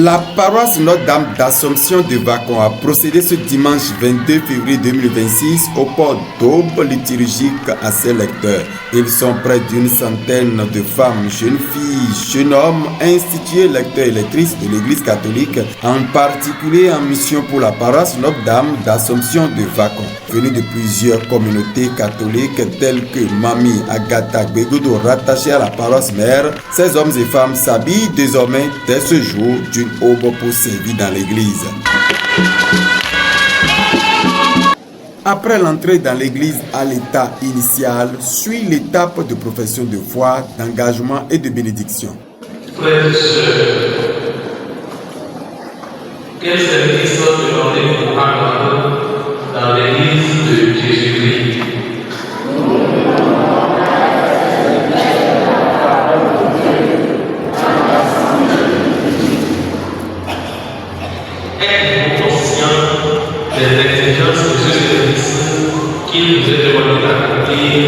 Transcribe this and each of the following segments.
La paroisse Notre-Dame d'Assomption de Vacon a procédé ce dimanche 22 février 2026 au port d'aube liturgique à ses lecteurs. Ils sont près d'une centaine de femmes, jeunes filles, jeunes hommes, institués lecteurs et lectrices de l'Église catholique, en particulier en mission pour la paroisse Notre-Dame d'Assomption de Vacon. Venus de plusieurs communautés catholiques telles que Mami Agatha Gbegodo, rattachée à la paroisse mère, ces hommes et femmes s'habillent désormais dès ce jour d'une aube pour servir dans l'église. Après l'entrée dans l'église à l'état initial, suit l'étape de profession de foi, d'engagement et de bénédiction. Frères et sœurs, quel service demandez-vous à nous dans l'église de Jésus-Christ? Êtes-vous conscient des exigences de ce service qu'il vous est demandé d'accomplir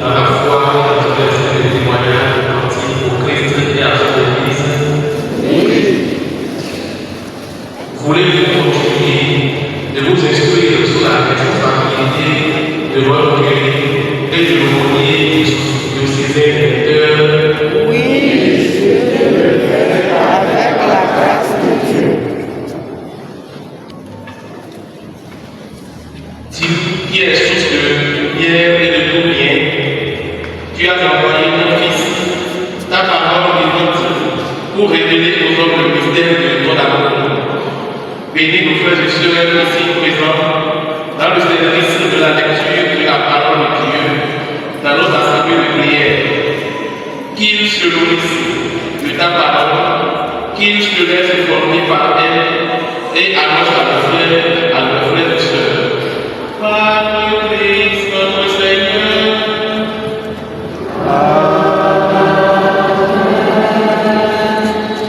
dans la foi et dans le témoignage authentique au Christ et à son Église? Voulez-vous continuer de vous instruire sur la responsabilité de votre curie et de l'aumônier de ses électeurs? Oui, je le fais avec la grâce de Dieu. Qui est source de lumière et de tout bien, tu as envoyé ton Fils, ta parole vivante, pour révéler aux hommes le mystère de ton amour. Bénis nos frères et sœurs ici présents dans le service de la lecture de la parole de Dieu, dans nos assemblées de prière. Qu'ils se nourrissent de ta parole, qu'ils se laissent former par elle et annoncent à leurs frères et sœurs. Par le Christ notre Seigneur.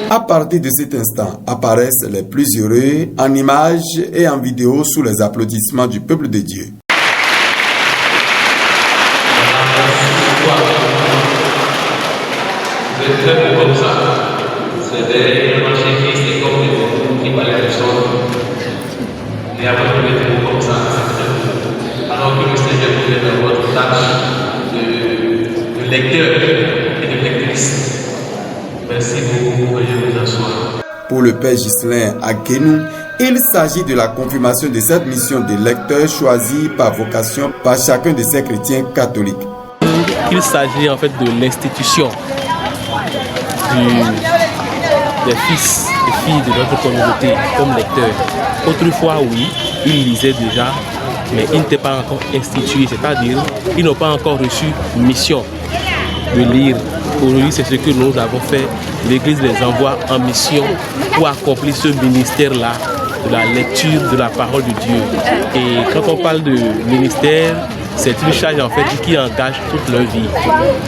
À partir de cet instant, apparaissent les plus heureux en images et en vidéo sous les applaudissements du peuple de Dieu. Vous êtes très beau comme ça. C'est vraiment chez Christ et comme les qui parlaient de choses. Et après, vous êtes beau comme ça. C'est très beau. Alors que le Seigneur vous est dans votre tâche de lecteur et de lectrice. Merci beaucoup, veuillez vous asseoir. Pour le Père Ghislain Aguenou, il s'agit de la confirmation de cette mission de lecteur choisie par vocation par chacun de ces chrétiens catholiques. Il s'agit en fait de l'institution des fils et filles de notre communauté comme lecteurs. Autrefois, oui, ils lisaient déjà, mais ils n'étaient pas encore institués, c'est-à-dire ils n'ont pas encore reçu mission de lire. Aujourd'hui, c'est ce que nous avons fait. L'Église les envoie en mission pour accomplir ce ministère-là de la lecture de la parole de Dieu. Et quand on parle de ministère, c'est une charge en fait qui engage toute leur vie.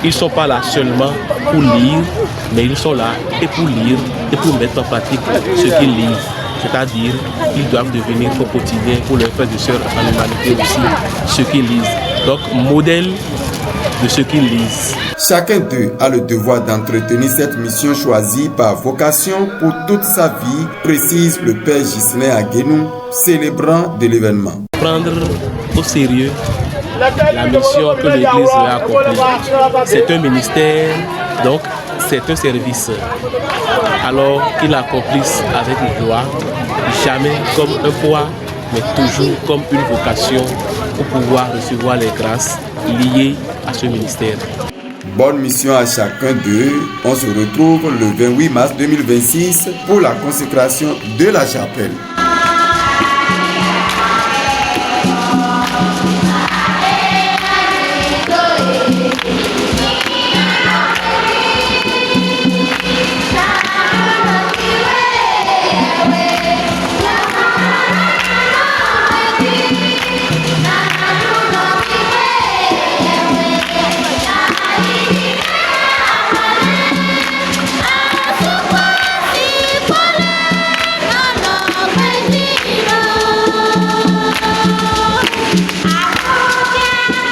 Ils ne sont pas là seulement pour lire, mais ils sont là et pour lire et pour mettre en pratique ce qu'ils lisent. C'est-à-dire qu'ils doivent devenir au quotidien pour leurs frères et sœurs en humanité aussi ce qu'ils lisent. Donc, modèle de ce qu'ils lisent. Chacun d'eux a le devoir d'entretenir cette mission choisie par vocation pour toute sa vie, précise le Père Ghislain Aguenou, célébrant de l'événement. Prendre au sérieux la mission que l'Église a accomplie. C'est un ministère, donc c'est un service. Alors qu'ils l'accomplissent avec gloire, jamais comme un poids, mais toujours comme une vocation pour pouvoir recevoir les grâces liées à ce ministère. Bonne mission à chacun d'eux. On se retrouve le 28 mars 2026 pour la consécration de la chapelle.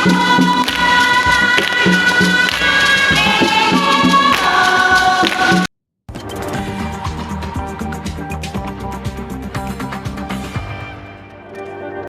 Oh